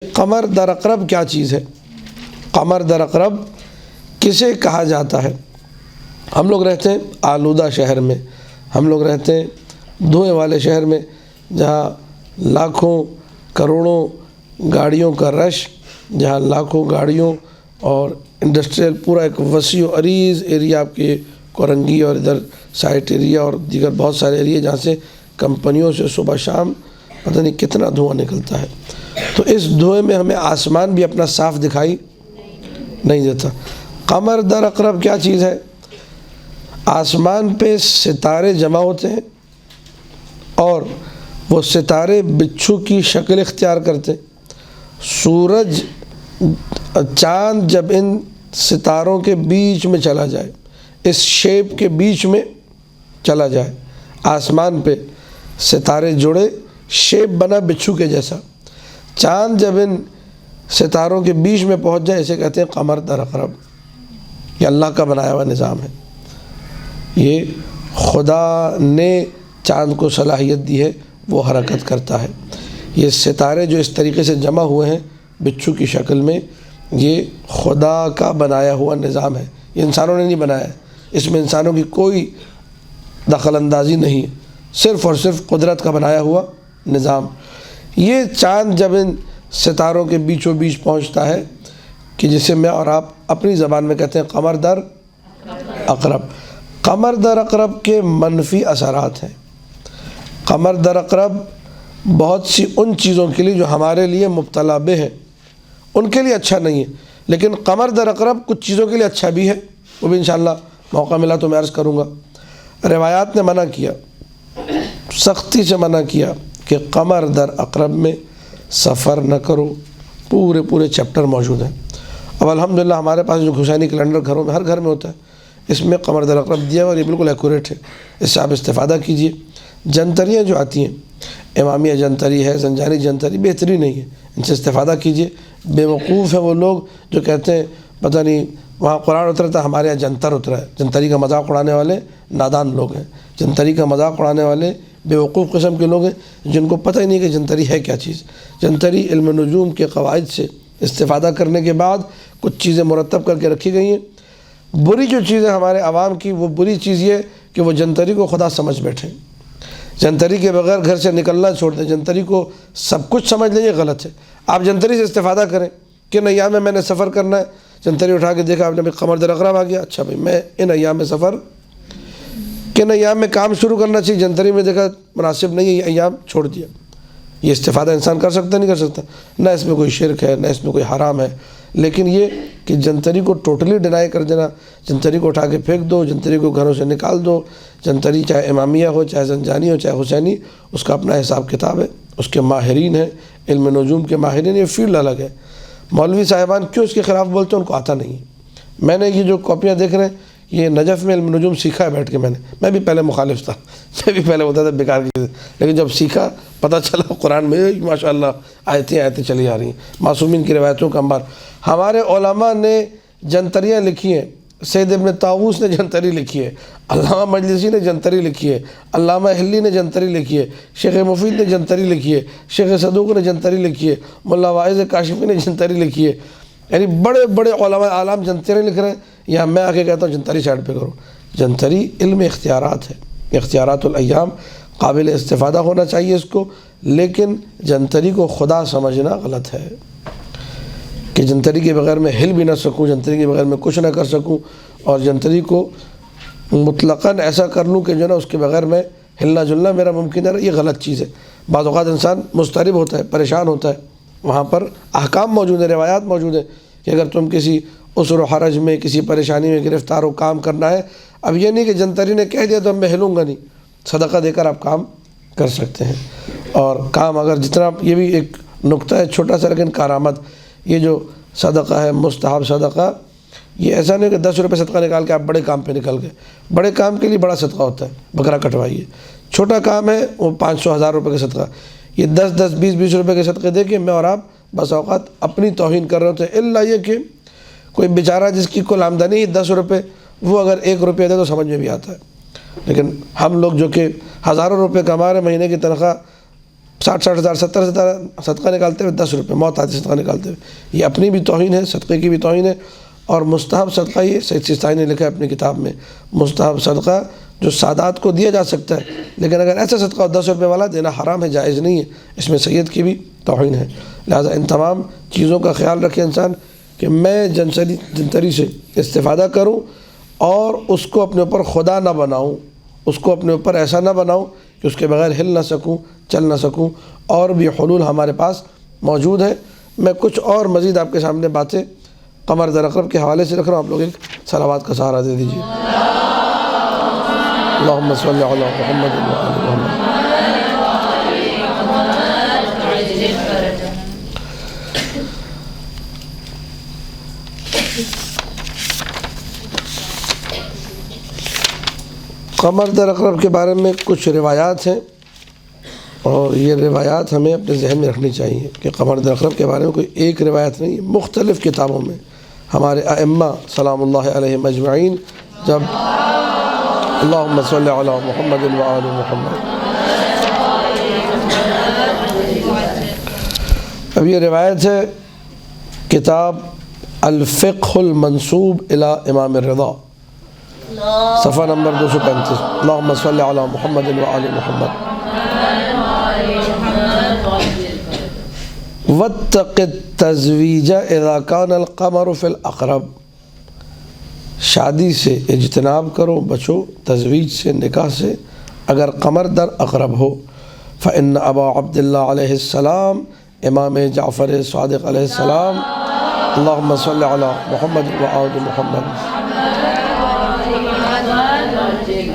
قمر در عقرب کیا چیز ہے؟ قمر در عقرب کسے کہا جاتا ہے؟ ہم لوگ رہتے ہیں آلودہ شہر میں، ہم لوگ رہتے ہیں دھوئیں والے شہر میں، جہاں لاکھوں کروڑوں گاڑیوں کا رش، جہاں لاکھوں گاڑیوں اور انڈسٹریل پورا ایک وسیع و عریض ایریا، آپ کے کورنگی اور ادھر سائٹ ایریا اور دیگر بہت سارے ایریا جہاں سے کمپنیوں سے صبح شام پتہ نہیں کتنا دھواں نکلتا ہے۔ تو اس دھوئیں میں ہمیں آسمان بھی اپنا صاف دکھائی نہیں دیتا۔ قمر در عقرب کیا چیز ہے؟ آسمان پہ ستارے جمع ہوتے ہیں اور وہ ستارے بچھو کی شکل اختیار کرتے ہیں۔ سورج چاند جب ان ستاروں کے بیچ میں چلا جائے، اس شیپ کے بیچ میں چلا جائے، آسمان پہ ستارے جڑے، شیپ بنا بچھو کے جیسا، چاند جب ان ستاروں کے بیچ میں پہنچ جائے، اسے کہتے ہیں قمر در عقرب۔ یہ اللہ کا بنایا ہوا نظام ہے، یہ خدا نے چاند کو صلاحیت دی ہے، وہ حرکت کرتا ہے۔ یہ ستارے جو اس طریقے سے جمع ہوئے ہیں بچھو کی شکل میں، یہ خدا کا بنایا ہوا نظام ہے، یہ انسانوں نے نہیں بنایا ہے، اس میں انسانوں کی کوئی دخل اندازی نہیں ہے، صرف اور صرف قدرت کا بنایا ہوا نظام۔ یہ چاند جب ان ستاروں کے بیچوں بیچ پہنچتا ہے کہ جسے میں اور آپ اپنی زبان میں کہتے ہیں قمر در عقرب۔ قمر در عقرب کے منفی اثرات ہیں۔ قمر در عقرب بہت سی ان چیزوں کے لیے جو ہمارے لیے مبتلا بے ہیں ان کے لیے اچھا نہیں ہے، لیکن قمر در عقرب کچھ چیزوں کے لیے اچھا بھی ہے، وہ بھی انشاءاللہ موقع ملا تو میں عرض کروں گا۔ روایات نے منع کیا، سختی سے منع کیا کہ قمر در عقرب میں سفر نہ کرو، پورے چیپٹر موجود ہیں۔ اب الحمدللہ ہمارے پاس جو روشنی کیلنڈر گھروں میں ہر گھر میں ہوتا ہے، اس میں قمر در عقرب دیا ہے اور یہ بالکل ایکوریٹ ہے، اس سے آپ استفادہ کیجئے۔ جنتریاں جو آتی ہیں، امامیہ جنتری ہے، زنجانی جنتری، بہترین نہیں ہے، ان سے استفادہ کیجئے۔ بے وقوف ہیں وہ لوگ جو کہتے ہیں پتہ نہیں وہاں قرآن اترا تھا، ہمارے یہاں جنتر اترا ہے۔ جنتری کا مذاق اڑانے والے نادان لوگ ہیں، جنتری کا مذاق اڑانے والے بے وقوف قسم کے لوگ ہیں جن کو پتہ ہی نہیں کہ جنتری ہے کیا چیز۔ جنتری علم نجوم کے قواعد سے استفادہ کرنے کے بعد کچھ چیزیں مرتب کر کے رکھی گئی ہیں۔ بری جو چیز ہے ہمارے عوام کی، وہ بری چیز یہ کہ وہ جنتری کو خدا سمجھ بیٹھیں، جنتری کے بغیر گھر سے نکلنا چھوڑ دیں، جنتری کو سب کچھ سمجھ لیں، یہ غلط ہے۔ آپ جنتری سے استفادہ کریں کہ ان ایام میں نے سفر کرنا ہے، جنتری اٹھا کے دیکھا آپ نے قمر در عقرب آ گیا، اچھا بھائی میں ان ایام میں سفر، کن ایام میں کام شروع کرنا چاہیے، جنتری میں دیکھا مناسب نہیں ہے، یہ ایام چھوڑ دیا۔ یہ استفادہ انسان کر سکتا نہیں کر سکتا، نہ اس میں کوئی شرک ہے نہ اس میں کوئی حرام ہے، لیکن یہ کہ جنتری کو ٹوٹلی ڈینائی کر دینا، جنتری کو اٹھا کے پھینک دو، جنتری کو گھروں سے نکال دو۔ جنتری چاہے امامیہ ہو، چاہے زنجانی ہو، چاہے حسینی، اس کا اپنا حساب کتاب ہے، اس کے ماہرین ہیں، علم نجوم کے ماہرین، یہ فیلڈ الگ ہے۔ مولوی صاحبان کیوں اس کے خلاف بولتے ہیں ان کو آتا نہیں ہے۔ میں نے یہ جو کاپیاں دیکھ رہے ہیں، یہ نجف میں علم نجوم سیکھا ہے بیٹھ کے، میں بھی پہلے مخالف تھا، میں بھی پہلے ہوتا تھا بیکار کی چیزیں، لیکن جب سیکھا پتہ چلا قرآن میں ماشاءاللہ آیتیں چلی آ رہی ہیں، معصومین کی روایتوں کا انبار۔ ہمارے علماء نے جنتریاں لکھی ہیں، سید ابن طاووس نے جنتری لکھی ہے، علامہ مجلسی نے جنتری لکھی ہے، علامہ حلی نے جنتری لکھی ہے، شیخ مفید نے جنتری لکھی ہے، شیخ صدوق نے جنتری لکھی ہے، ملا واعظ کاشفی نے جنتری لکھی ہے، یعنی بڑے بڑے علماء عالم جنتری لکھ رہے ہیں، یہاں میں آ کے کہتا ہوں جنتری سائڈ پہ کرو۔ جنتری علم اختیارات ہے، اختیارات الایام، قابل استفادہ ہونا چاہیے اس کو، لیکن جنتری کو خدا سمجھنا غلط ہے کہ جنتری کے بغیر میں ہل بھی نہ سکوں، جنتری کے بغیر میں کچھ نہ کر سکوں، اور جنتری کو مطلقاً ایسا کر لوں کہ جو نا اس کے بغیر میں ہلنا جلنا میرا ممکن نہ رہے، یہ غلط چیز ہے۔ بعض اوقات انسان مضطرب ہوتا ہے، پریشان ہوتا ہے، وہاں پر احکام موجود ہیں، روایات موجود ہیں کہ اگر تم کسی عسر و حرج میں، کسی پریشانی میں گرفتار ہو، کام کرنا ہے، اب یہ نہیں کہ جنتری نے کہہ دیا تو اب میں ہلوں گا نہیں، صدقہ دے کر آپ کام کر سکتے ہیں۔ اور کام اگر جتنا، یہ بھی ایک نقطہ ہے چھوٹا سا لیکن کارآمد، یہ جو صدقہ ہے مستحب صدقہ، یہ ایسا نہیں کہ 10 روپے صدقہ نکال کے آپ بڑے کام پہ نکل گئے، بڑے کام کے لیے بڑا صدقہ ہوتا ہے، بکرا کٹوائیے، چھوٹا کام ہے وہ 500 1000 روپے کا صدقہ، یہ 10 20 روپے کے صدقے دے کے میں اور آپ بس اوقات اپنی توہین کر رہے ہوتے ہیں، الا یہ کہ کوئی بیچارہ جس کی کل آمدنی 10 روپے، وہ اگر 1 روپیہ دے تو سمجھ میں بھی آتا ہے، لیکن ہم لوگ جو کہ ہزاروں روپے کما رہے، مہینے کی تنخواہ 60 ہزار 70 ہزار صدقہ نکالتے ہوئے 10 روپے موت آتی صدقہ نکالتے ہوئے، یہ اپنی بھی توہین ہے، صدقے کی بھی توہین ہے۔ اور مستحب صدقہ یہ سید سیستانی نے لکھا ہے اپنی کتاب میں، مستحب صدقہ جو سادات کو دیا جا سکتا ہے، لیکن اگر ایسا صدقہ 10 روپے والا دینا حرام ہے، جائز نہیں ہے، اس میں سید کی بھی توہین ہے۔ لہٰذا ان تمام چیزوں کا خیال رکھے انسان کہ میں جنتری سے استفادہ کروں اور اس کو اپنے اوپر خدا نہ بناؤں، اس کو اپنے اوپر ایسا نہ بناؤں کہ اس کے بغیر ہل نہ سکوں، چل نہ سکوں۔ اور بھی حلول ہمارے پاس موجود ہے۔ میں کچھ اور مزید آپ کے سامنے باتیں قمر در عقرب کے حوالے سے رکھ رہا ہوں، آپ لوگ ایک صلوات کا سہارا دے دیجیے۔ اللہم صلی علی محمد و آل محمد۔ قمر در عقرب کے بارے میں کچھ روایات ہیں، اور یہ روایات ہمیں اپنے ذہن میں رکھنی چاہیے کہ قمر در عقرب کے بارے میں کوئی ایک روایت نہیں، مختلف کتابوں میں ہمارے ائمہ سلام اللہ علیہم اجمعین جب اللہم صلی علی محمد و آل محمد۔ اب یہ روایت ہے کتاب الفقہ المنسوب الی امام الرضا، صفحہ نمبر 235، اللہم صلی علی محمد و آل محمد۔ واتق التزویج اذا کان القمر فی العقرب، شادی سے اجتناب کرو، بچو تزویج سے، نکاح سے، اگر قمر در عقرب ہو۔ فإن ابا عبداللہ علیہ السلام، امام جعفر صادق علیہ السلام، اللہم صلی علی محمد و آل محمد،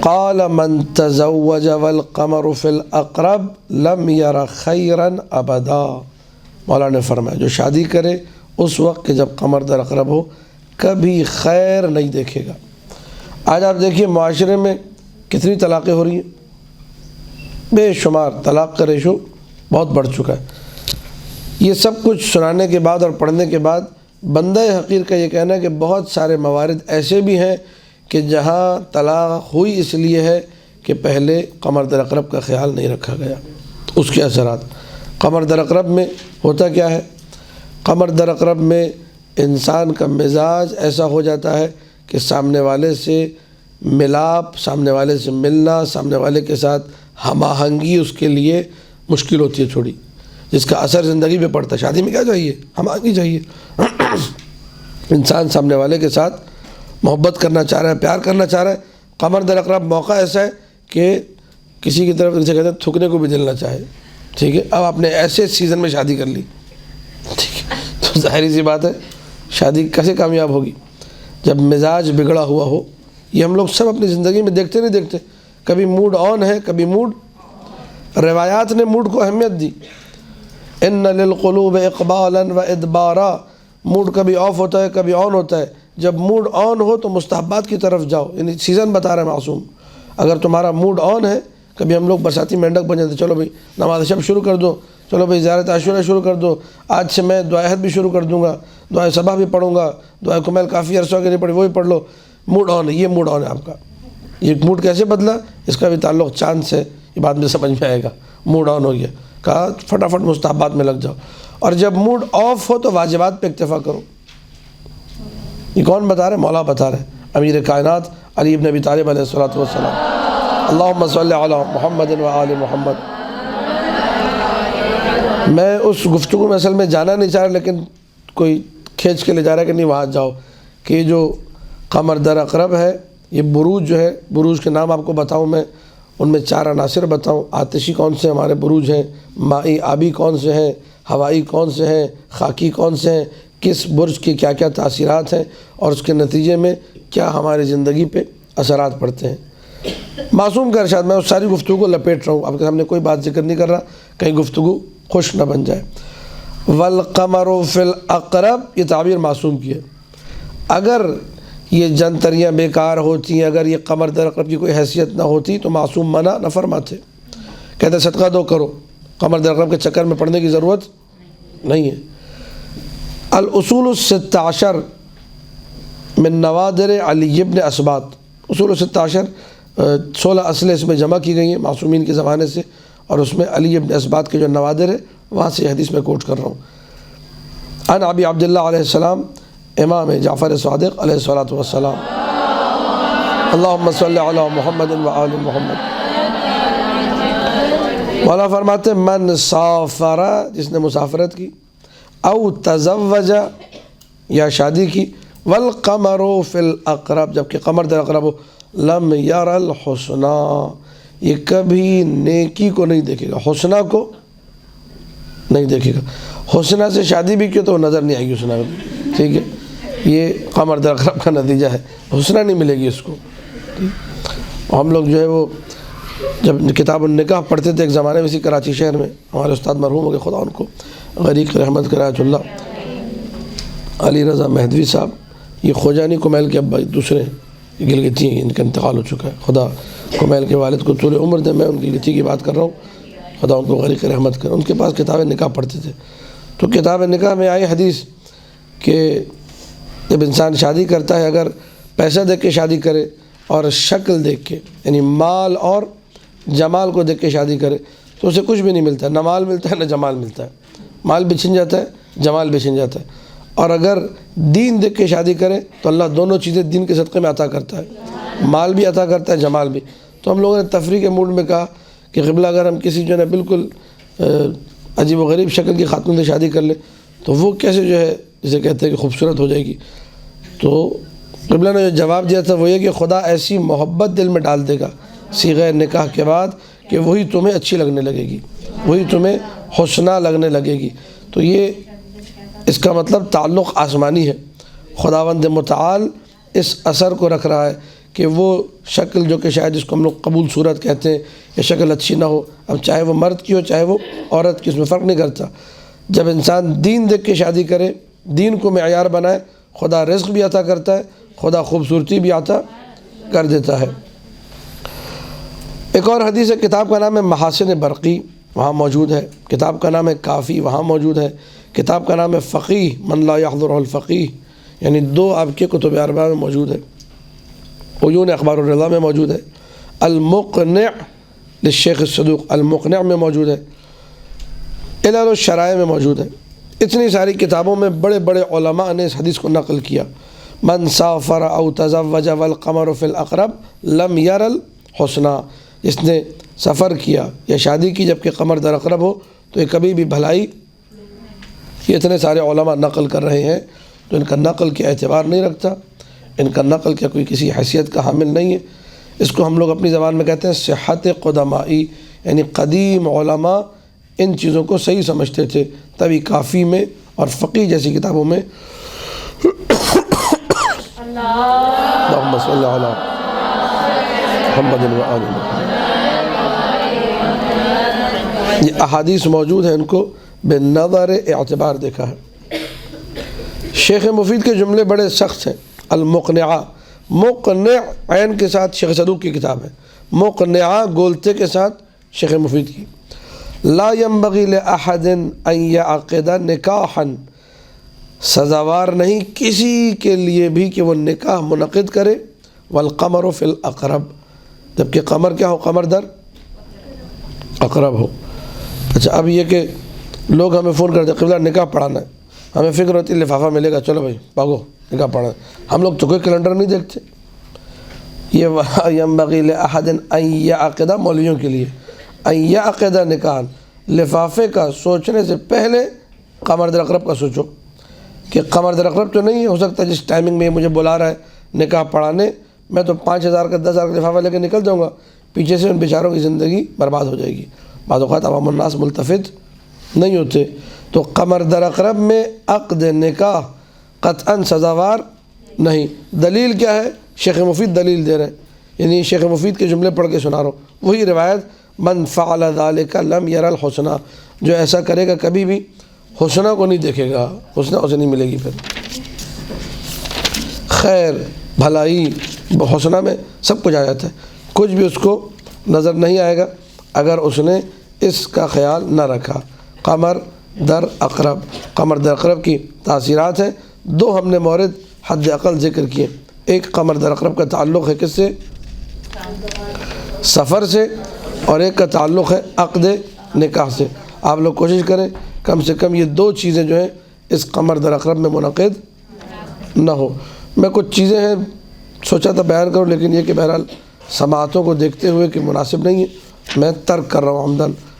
قال من تزوج والقمر فی العقرب لم یر خیرا ابدا، مولانا نے فرمایا جو شادی کرے اس وقت کہ جب قمر در عقرب ہو کبھی خیر نہیں دیکھے گا۔ آج آپ دیکھیے معاشرے میں کتنی طلاقیں ہو رہی ہیں، بے شمار طلاق کا ریشو بہت بڑھ چکا ہے۔ یہ سب کچھ سنانے کے بعد اور پڑھنے کے بعد بندہ حقیر کا یہ کہنا ہے کہ بہت سارے موارد ایسے بھی ہیں کہ جہاں طلاق ہوئی اس لیے ہے کہ پہلے قمر در عقرب کا خیال نہیں رکھا گیا، اس کے اثرات۔ قمر در عقرب میں ہوتا کیا ہے؟ قمر در عقرب میں انسان کا مزاج ایسا ہو جاتا ہے کہ سامنے والے سے ملاپ، سامنے والے سے ملنا، سامنے والے کے ساتھ ہم آہنگی اس کے لیے مشکل ہوتی ہے تھوڑی، جس کا اثر زندگی پہ پڑتا ہے۔ شادی میں کیا چاہیے؟ ہم آہنگی چاہیے۔ انسان سامنے والے کے ساتھ محبت کرنا چاہ رہا ہے، پیار کرنا چاہ رہا ہے۔ قمر در عقرب موقع ایسا ہے کہ کسی کی طرف جسے کہتے ہیں تھکنے کو بھی دل نہ چاہے، ٹھیک ہے؟ اب آپ نے ایسے سیزن میں شادی کر لی، ٹھیک ہے، تو ظاہری سی بات ہے شادی کیسے کامیاب ہوگی جب مزاج بگڑا ہوا ہو۔ یہ ہم لوگ سب اپنی زندگی میں دیکھتے نہیں دیکھتے، کبھی موڈ آن ہے، کبھی موڈ، روایات نے موڈ کو اہمیت دی۔ ان للقلوب اقبالا و ادبارا، موڈ کبھی آف ہوتا ہے کبھی آن ہوتا ہے۔ جب موڈ آن ہو تو مستحبات کی طرف جاؤ، یعنی سیزن بتا رہا ہے معصوم۔ اگر تمہارا موڈ آن ہے، کبھی ہم لوگ برساتی مینڈک بن جاتے، چلو بھائی نماز شب شروع کر دو، چلو بھائی زیارت عاشورہ شروع کر دو، آج سے میں دعائے عہد بھی شروع کر دوں گا، دعائے صباح بھی پڑھوں گا، دعائے کمیل کافی عرصہ کے نہیں پڑھی وہ بھی پڑھ لو۔ موڈ آن ہے، یہ موڈ آن ہے آپ کا۔ یہ موڈ کیسے بدلا؟ اس کا بھی تعلق چاند سے، یہ بات میں سمجھ میں آئے گا۔ موڈ آن ہو گیا، کہا فٹافٹ مستحبات میں لگ جاؤ۔ اور جب موڈ آف ہو تو واجبات پہ اکتفا کرو۔ یہ کون بتا رہے ہیں؟ مولا بتا رہے ہیں، امیر کائنات علی بن ابی طالب علیہ الصلوۃ والسلام۔ اللہم صلی علی محمد و آل محمد۔ میں اس گفتگو میں اصل میں جانا نہیں چاہ رہا، لیکن کوئی کھینچ کے لے جا رہا ہے کہ نہیں وہاں جاؤ، کہ یہ جو قمر در عقرب ہے، یہ بروج جو ہے، بروج کے نام آپ کو بتاؤں میں، ان میں 4 عناصر بتاؤں۔ آتشی کون سے ہمارے بروج ہیں، مائی آبی کون سے ہیں، ہوائی کون سے ہیں، خاکی کون سے ہیں، کس برج کی کیا کیا تاثیرات ہیں، اور اس کے نتیجے میں کیا ہماری زندگی پہ اثرات پڑتے ہیں۔ معصوم کا ارشاد، میں اس ساری گفتگو کو لپیٹ رہا ہوں، آپ کے سامنے کوئی بات ذکر نہیں کر رہا، کہیں گفتگو خوش نہ بن جائے۔ والقمر فی العقرب، یہ تعبیر معصوم کی ہے۔ اگر یہ جنتریاں بیکار ہوتی ہیں، اگر یہ قمر در عقرب کی کوئی حیثیت نہ ہوتی تو معصوم منع نہ فرماتے، کہتے صدقہ دو کرو، قمر در عقرب کے چکر میں پڑنے کی ضرورت نہیں ہے۔ الاصول 16 من نوادر علی بن اسباط، اصول 16 16 اصلیں اس میں جمع کی گئی ہیں معصومین کے زمانے سے، اور اس میں علی ابن اسبات کے جو نوادر ہے وہاں سے حدیث میں کوٹ کر رہا ہوں۔ عن ابی عبداللہ علیہ السلام امام جعفر صادق علیہ الصلاۃ والسلام، اللہم صلی علی محمد و آل محمد۔ مولانا فرماتے ہیں من سافر، جس نے مسافرت کی، او تزوج یا شادی کی، والقمر فی الاقرب، جبکہ قمر در اقرب ہو، لم یر الحسنہ، یہ کبھی نیکی کو نہیں دیکھے گا، حسنہ کو نہیں دیکھے گا۔ حسنہ سے شادی بھی کی تو نظر نہیں آئے گی حسنہ کو، ٹھیک ہے، یہ قمر در اقرب کا نتیجہ ہے، حسنہ نہیں ملے گی اس کو۔ ہم لوگ جو ہے وہ جب کتاب النکاح پڑھتے تھے ایک زمانے میں اسی کراچی شہر میں، ہمارے استاد مرحوم ہو گئے، خدا ان کو غریق رحمت کرایۃ اللہ، علی رضا مہدوی صاحب، یہ خوجانی کمیل کے ابا دوسرے گلگتی ہیں، ان کا انتقال ہو چکا ہے، خدا کمیل کے والد کو طول عمر دے، میں ان کی گلگتی کی بات کر رہا ہوں، خدا ان کو غریق رحمت کرے۔ ان کے پاس کتاب نکاح پڑھتے تھے، تو کتاب نکاح میں آئی حدیث کہ جب انسان شادی کرتا ہے، اگر پیسہ دیکھ کے شادی کرے اور شکل دیکھ کے، یعنی مال اور جمال کو دیکھ کے شادی کرے تو اسے کچھ بھی نہیں ملتا ہے، نہ مال ملتا ہے نہ جمال ملتا ہے، مال بھی چھن جاتا ہے، جمال بھی چھن جاتا ہے۔ اور اگر دین دیکھ کے شادی کرے تو اللہ دونوں چیزیں دین کے صدقے میں عطا کرتا ہے، مال بھی عطا کرتا ہے، جمال بھی۔ تو ہم لوگوں نے تفریح کے موڈ میں کہا کہ قبلہ اگر ہم کسی جو ہے بالکل عجیب و غریب شکل کی خاتون سے شادی کر لیں تو وہ کیسے جو ہے جسے کہتے ہیں کہ خوبصورت ہو جائے گی۔ تو قبلہ نے جو جواب دیا تھا وہ یہ کہ خدا ایسی محبت دل میں ڈال دے گا صیغہ نکاح کے بعد کہ وہی تمہیں اچھی لگنے لگے گی، وہی تمہیں حسنہ لگنے لگے گی۔ تو یہ اس کا مطلب تعلق آسمانی ہے، خداوند متعال اس اثر کو رکھ رہا ہے کہ وہ شکل جو کہ شاید جس کو ہم لوگ قبول صورت کہتے ہیں، یہ شکل اچھی نہ ہو، اب چاہے وہ مرد کی ہو چاہے وہ عورت کی، اس میں فرق نہیں کرتا۔ جب انسان دین دیکھ کے شادی کرے، دین کو معیار بنائے، خدا رزق بھی عطا کرتا ہے، خدا خوبصورتی بھی عطا کر دیتا ہے۔ ایک اور حدیث ہے، کتاب کا نام ہے محاسن برقی، وہاں موجود ہے، کتاب کا نام ہے کافی، وہاں موجود ہے، کتاب کا نام ہے فقیہ من لا یحضرہ الفقیہ، یعنی دو آپ کے کتب اربعہ میں موجود ہے، عیون اخبار الرضا میں موجود ہے، المقنع للشیخ الصدوق المقنع میں موجود ہے، علل الشرائع میں موجود ہے۔ اتنی ساری کتابوں میں بڑے بڑے علماء نے اس حدیث کو نقل کیا، من سافر او تزوج والقمر فی الاقرب لم یر الحسنہ، جس نے سفر کیا یا شادی کی جبکہ قمر در اقرب ہو تو یہ کبھی بھی بھلائی، یہ اتنے سارے علماء نقل کر رہے ہیں تو ان کا نقل کے اعتبار نہیں رکھتا، ان کا نقل کیا کوئی کسی حیثیت کا حامل نہیں ہے۔ اس کو ہم لوگ اپنی زبان میں کہتے ہیں صحت قدمائی، یعنی قدیم علماء ان چیزوں کو صحیح سمجھتے تھے، تبھی کافی میں اور فقیہ جیسی کتابوں میں اللہم صلی علی محمد و آل محمد یہ احادیث موجود ہیں، ان کو بنظر اعتبار دیکھا ہے۔ شیخ مفید کے جملے بڑے سخت ہیں۔ المقنعہ، مقنع عین کے ساتھ شیخ صدوق کی کتاب ہے، مقنعہ گولتے کے ساتھ شیخ مفید کی۔ لا ينبغي لأحد ان يعقد نکاحا، سزاوار نہیں کسی کے لیے بھی کہ وہ نکاح منعقد کرے، والقمر فی الاقرب، جبکہ قمر کیا ہو، قمر در اقرب ہو۔ اچھا اب یہ کہ لوگ ہمیں فون کرتے قبلہ نکاح پڑھانا ہے، ہمیں فکر ہوتی ہے لفافہ ملے گا، چلو بھائی بھاگو نکاح پڑھانا ہے، ہم لوگ تو کوئی کیلنڈر نہیں دیکھتے۔ یہ ينبغي لأحد ان يعقد مولویوں کے لیے، ان يعقد نکاح، لفافے کا سوچنے سے پہلے قمر در اقرب کا سوچو کہ قمر در اقرب تو نہیں ہو سکتا جس ٹائمنگ میں مجھے بلا رہا ہے نکاح پڑھانے، میں تو 5,000 کا 10,000 کا لفافہ لے کے نکل جاؤں گا، پیچھے سے ان بیچاروں کی زندگی برباد ہو جائے گی۔ بعض اوقات عوام الناس ملتفت نہیں ہوتے، تو قمر در اقرب میں عقد نکاح قطعاً سزاوار نہیں۔ دلیل کیا ہے؟ شیخ مفید دلیل دے رہے ہیں، یعنی شیخ مفید کے جملے پڑھ کے سنا رہا ہوں، وہی روایت من فعل ذلك لم یر الحسنہ، جو ایسا کرے گا کبھی بھی حسنہ کو نہیں دیکھے گا، حسنہ اسے نہیں ملے گی۔ پھر خیر بھلائی حسنہ میں سب کچھ آ جاتا ہے، کچھ بھی اس کو نظر نہیں آئے گا اگر اس نے اس کا خیال نہ رکھا۔ قمر در اقرب، قمر در اقرب کی تاثیرات ہیں، دو ہم نے مورد حد عقل ذکر کیے۔ ایک قمر در اقرب کا تعلق ہے کس سے؟ سفر سے، اور ایک کا تعلق ہے عقد نکاح سے۔ آپ لوگ کوشش کریں کم سے کم یہ 2 چیزیں جو ہیں اس قمر در عقرب میں منعقد نہ ہو۔ میں کچھ چیزیں ہیں سوچا تھا بیان کروں، لیکن یہ کہ بہرحال سماعتوں کو دیکھتے ہوئے کہ مناسب نہیں ہے، میں ترک کر رہا ہوں عمدن